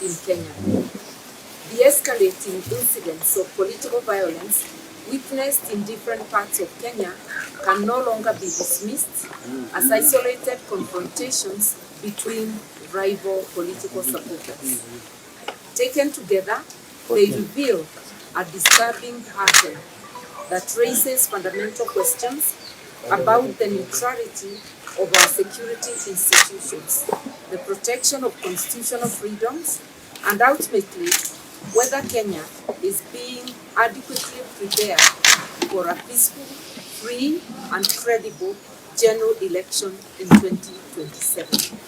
in Kenya. The escalating incidents of political violence witnessed in different parts of Kenya can no longer be dismissed as isolated confrontations between rival political supporters. Taken together, they reveal a disturbing pattern that raises fundamental questions about the neutrality of our security institutions, the protection of constitutional freedoms, and ultimately, whether Kenya is being adequately prepared for a peaceful, free, and credible general election in 2027.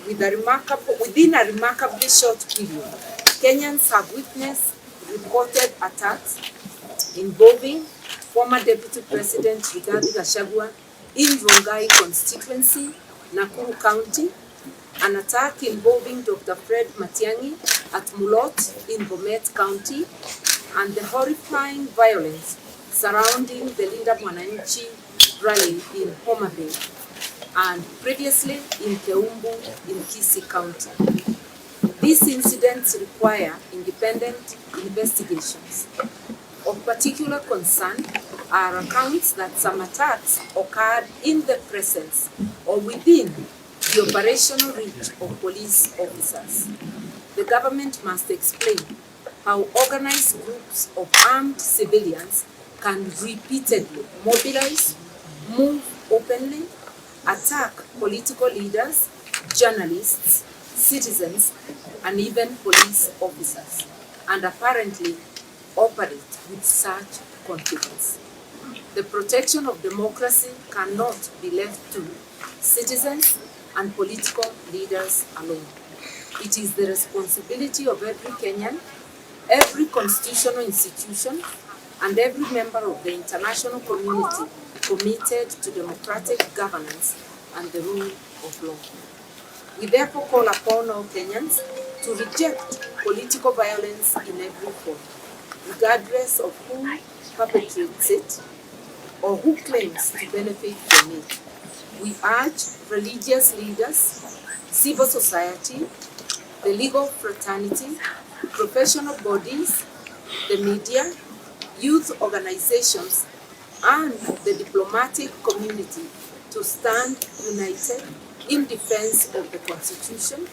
Within a remarkably short period, Kenyans have witnessed reported attacks involving former Deputy President Rigathi Gachagua in Rongai constituency, Nakuru County, an attack involving Dr. Fred Matiang'i at Mulot in Bomet County, and the horrifying violence surrounding the Linda Mwananchi rally in Homa Bay, and previously in Keumbu in Kisii County. These incidents require independent investigations. Of particular concern are accounts that some attacks occurred in the presence or within the operational reach of police officers. The government must explain how organized groups of armed civilians can repeatedly mobilize, move openly, attack political leaders, journalists, citizens, and even police officers, and apparently operate with such confidence. The protection of democracy cannot be left to citizens and political leaders alone. It is the responsibility of every Kenyan, every constitutional institution, and every member of the international community committed to democratic governance and the rule of law. We therefore call upon all Kenyans to reject political violence in every form, regardless of who perpetrates it or who claims to benefit from it. We urge religious leaders, civil society, the legal fraternity, professional bodies, the media, youth organizations, and the diplomatic community to stand united in defense of the Constitution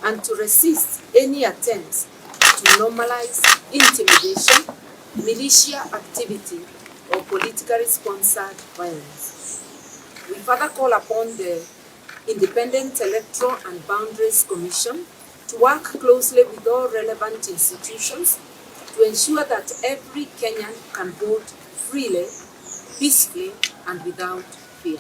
and to resist any attempts to normalize intimidation, militia activity, or politically sponsored violence. We further call upon the Independent Electoral and Boundaries Commission to work closely with all relevant institutions to ensure that every Kenyan can vote freely, peacefully, and without fear.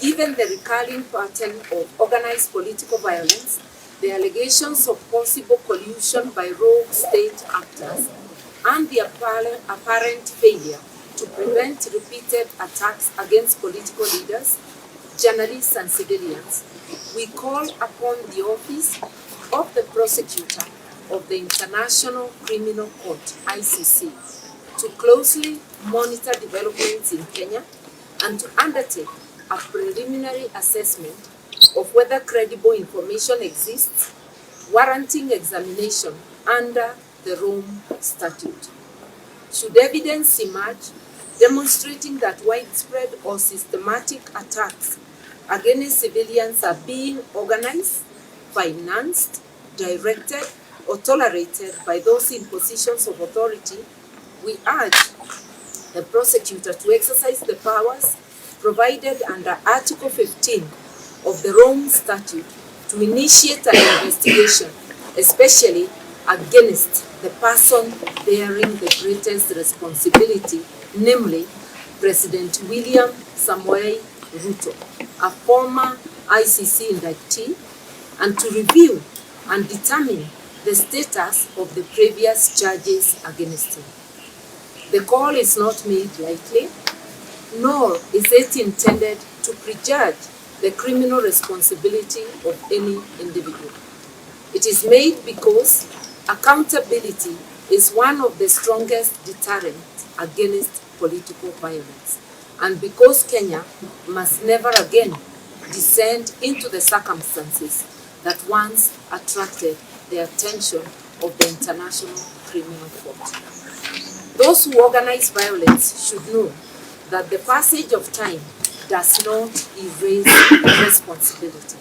Given the recurring pattern of organized political violence, the allegations of possible collusion by rogue state actors, and the apparent failure to prevent repeated attacks against political leaders, journalists, and civilians, we call upon the Office of the Prosecutor of the International Criminal Court, ICC, to closely monitor developments in Kenya and to undertake a preliminary assessment of whether credible information exists, warranting examination under the Rome Statute. Should evidence emerge demonstrating that widespread or systematic attacks against civilians are being organized, financed, directed, or tolerated by those in positions of authority, we urge the prosecutor to exercise the powers provided under Article 15 of the Rome Statute to initiate an investigation, especially against the person bearing the greatest responsibility, namely President William Samoei Ruto, a former ICC indictee, and to review and determine the status of the previous charges against him. The call is not made lightly, nor is it intended to prejudge the criminal responsibility of any individual. It is made because accountability is one of the strongest deterrents against political violence, and because Kenya must never again descend into the circumstances that once attracted the attention of the International Criminal Court. Those who organize violence should know that the passage of time does not erase responsibility.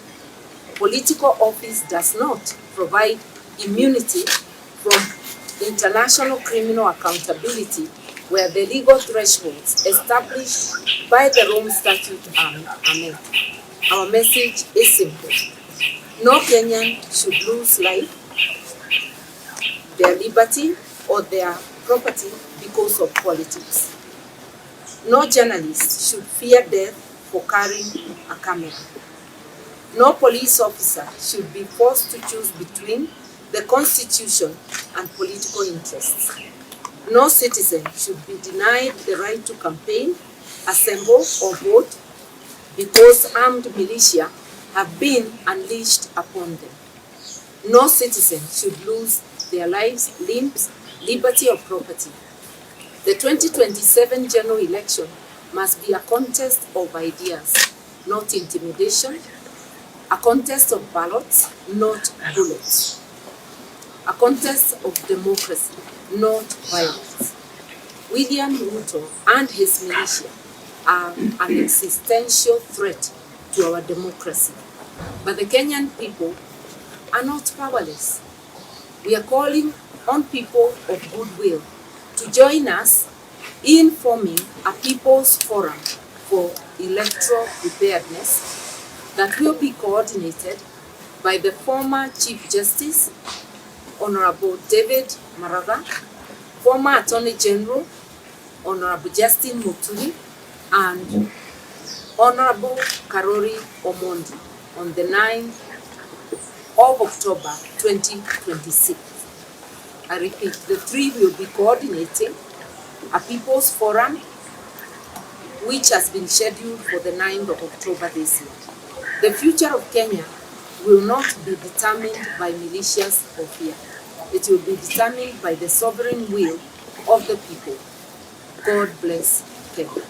Political office does not provide immunity from international criminal accountability where the legal thresholds established by the Rome Statute are met. Our message is simple. No Kenyan should lose life, their liberty, or their property because of politics. No journalist should fear death for carrying a camera. No police officer should be forced to choose between the Constitution and political interests. No citizen should be denied the right to campaign, assemble, or vote because armed militia have been unleashed upon them. No citizen should lose their lives, limbs, liberty, or property. The 2027 general election must be a contest of ideas, not intimidation, a contest of ballots, not bullets, a contest of democracy, not violence. William Ruto and his militia are an existential threat to our democracy. But the Kenyan people are not powerless. We are calling on people of goodwill to join us in forming a People's Forum for Electoral Preparedness that will be coordinated by the former Chief Justice, Honorable David Maraga, former Attorney General, Honorable Justin Muturi, and Honorable Karori Omondi on the 9th of October 2026. I repeat, the three will be coordinating a People's Forum which has been scheduled for the 9th of October this year. The future of Kenya will not be determined by militias or fear. It will be determined by the sovereign will of the people. God bless Kenya.